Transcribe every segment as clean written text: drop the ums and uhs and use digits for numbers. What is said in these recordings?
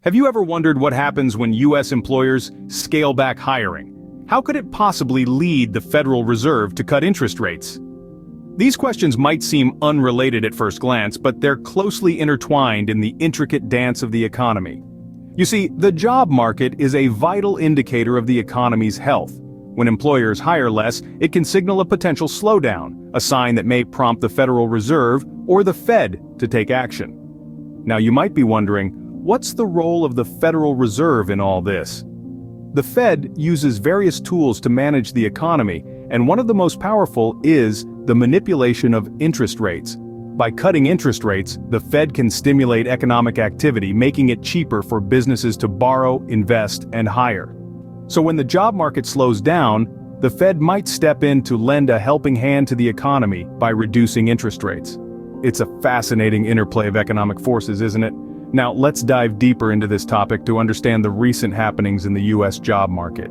Have you ever wondered what happens when U.S. employers scale back hiring? How could it possibly lead the Federal Reserve to cut interest rates? These questions might seem unrelated at first glance, but they're closely intertwined in the intricate dance of the economy. You see, the job market is a vital indicator of the economy's health. When employers hire less, it can signal a potential slowdown, a sign that may prompt the Federal Reserve or the Fed to take action. Now you might be wondering, what's the role of the Federal Reserve in all this? The Fed uses various tools to manage the economy, and one of the most powerful is the manipulation of interest rates. By cutting interest rates, the Fed can stimulate economic activity, making it cheaper for businesses to borrow, invest, and hire. So when the job market slows down, the Fed might step in to lend a helping hand to the economy by reducing interest rates. It's a fascinating interplay of economic forces, isn't it? Now let's dive deeper into this topic to understand the recent happenings in the U.S. job market.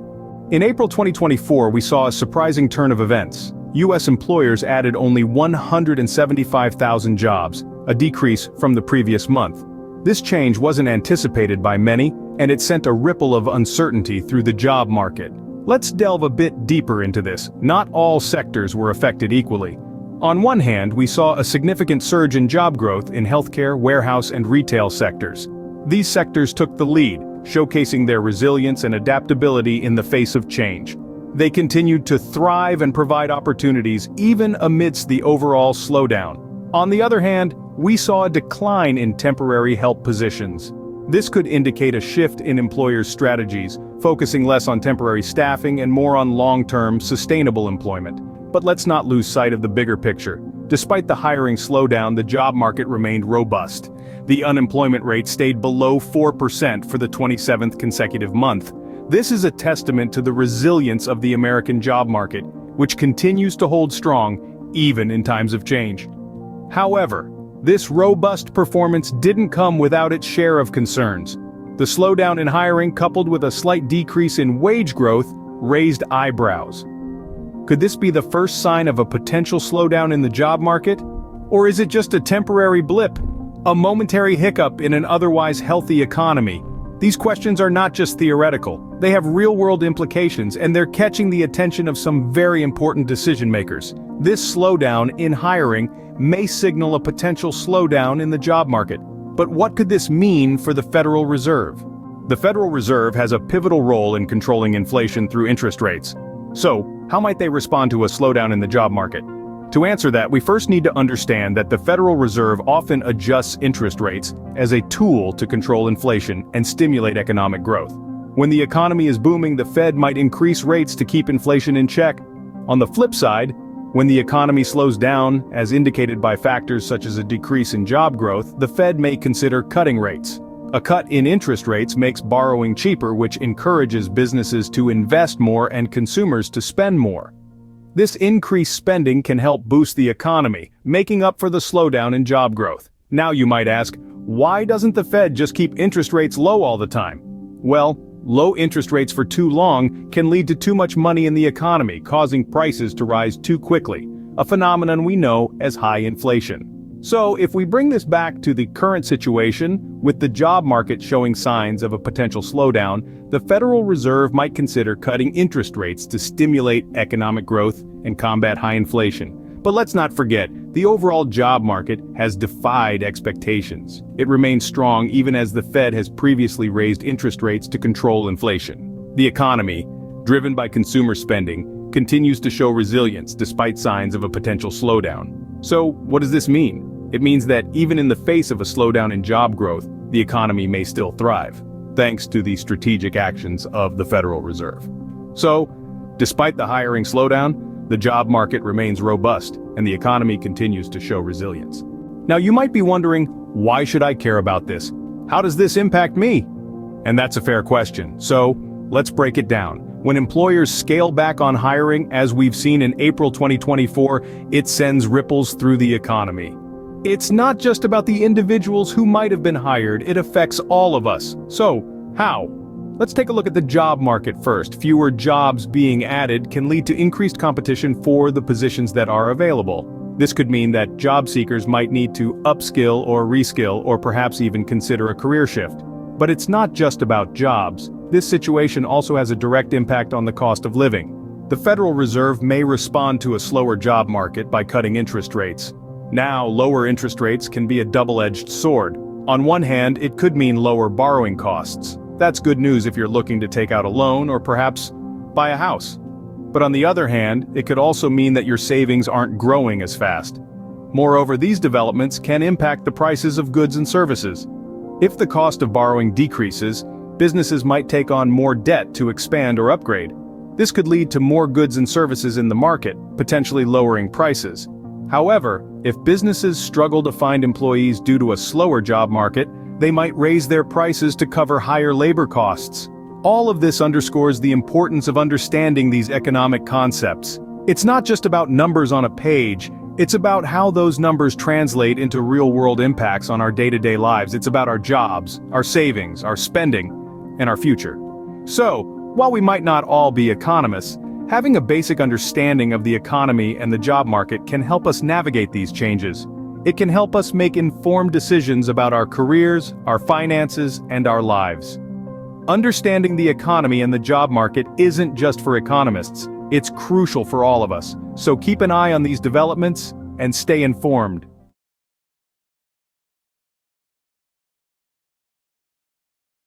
In April 2024, we saw a surprising turn of events. U.S. employers added only 175,000 jobs, a decrease from the previous month. This change wasn't anticipated by many, and it sent a ripple of uncertainty through the job market. Let's delve a bit deeper into this. Not all sectors were affected equally. On one hand, we saw a significant surge in job growth in healthcare, warehouse, and retail sectors. These sectors took the lead, showcasing their resilience and adaptability in the face of change. They continued to thrive and provide opportunities even amidst the overall slowdown. On the other hand, we saw a decline in temporary help positions. This could indicate a shift in employers' strategies, focusing less on temporary staffing and more on long-term, sustainable employment. But let's not lose sight of the bigger picture. Despite the hiring slowdown, the job market remained robust. The unemployment rate stayed below 4% for the 27th consecutive month. This is a testament to the resilience of the American job market, which continues to hold strong even in times of change. However, this robust performance didn't come without its share of concerns. The slowdown in hiring, coupled with a slight decrease in wage growth, raised eyebrows. Could this be the first sign of a potential slowdown in the job market? Or is it just a temporary blip, a momentary hiccup in an otherwise healthy economy? These questions are not just theoretical. They have real-world implications, and they're catching the attention of some very important decision-makers. This slowdown in hiring may signal a potential slowdown in the job market. But what could this mean for the Federal Reserve? The Federal Reserve has a pivotal role in controlling inflation through interest rates. So, how might they respond to a slowdown in the job market? To answer that, we first need to understand that the Federal Reserve often adjusts interest rates as a tool to control inflation and stimulate economic growth. When the economy is booming, the Fed might increase rates to keep inflation in check. On the flip side, when the economy slows down, as indicated by factors such as a decrease in job growth, the Fed may consider cutting rates. A cut in interest rates makes borrowing cheaper, which encourages businesses to invest more and consumers to spend more. This increased spending can help boost the economy, making up for the slowdown in job growth. Now you might ask, why doesn't the Fed just keep interest rates low all the time? Well, low interest rates for too long can lead to too much money in the economy, causing prices to rise too quickly, a phenomenon we know as high inflation. So, if we bring this back to the current situation, with the job market showing signs of a potential slowdown, the Federal Reserve might consider cutting interest rates to stimulate economic growth and combat high inflation. But let's not forget, the overall job market has defied expectations. It remains strong even as the Fed has previously raised interest rates to control inflation. The economy, driven by consumer spending, continues to show resilience despite signs of a potential slowdown. So, what does this mean? It means that even in the face of a slowdown in job growth, the economy may still thrive, thanks to the strategic actions of the Federal Reserve. So, despite the hiring slowdown, the job market remains robust, and the economy continues to show resilience. Now you might be wondering, why should I care about this? How does this impact me? And that's a fair question, so let's break it down. When employers scale back on hiring, as we've seen in April 2024, it sends ripples through the economy. It's not just about the individuals who might have been hired, it affects all of us. So, how? Let's take a look at the job market first. Fewer jobs being added can lead to increased competition for the positions that are available. This could mean that job seekers might need to upskill or reskill or perhaps even consider a career shift. But it's not just about jobs. This situation also has a direct impact on the cost of living. The Federal Reserve may respond to a slower job market by cutting interest rates. Now, lower interest rates can be a double-edged sword. On one hand, it could mean lower borrowing costs. That's good news if you're looking to take out a loan or perhaps buy a house. But on the other hand, it could also mean that your savings aren't growing as fast. Moreover, these developments can impact the prices of goods and services. If the cost of borrowing decreases, businesses might take on more debt to expand or upgrade. This could lead to more goods and services in the market, potentially lowering prices. However, if businesses struggle to find employees due to a slower job market, they might raise their prices to cover higher labor costs. All of this underscores the importance of understanding these economic concepts. It's not just about numbers on a page, it's about how those numbers translate into real-world impacts on our day-to-day lives. It's about our jobs, our savings, our spending, and our future. So, while we might not all be economists, having a basic understanding of the economy and the job market can help us navigate these changes. It can help us make informed decisions about our careers, our finances, and our lives. Understanding the economy and the job market isn't just for economists, it's crucial for all of us. So keep an eye on these developments and stay informed.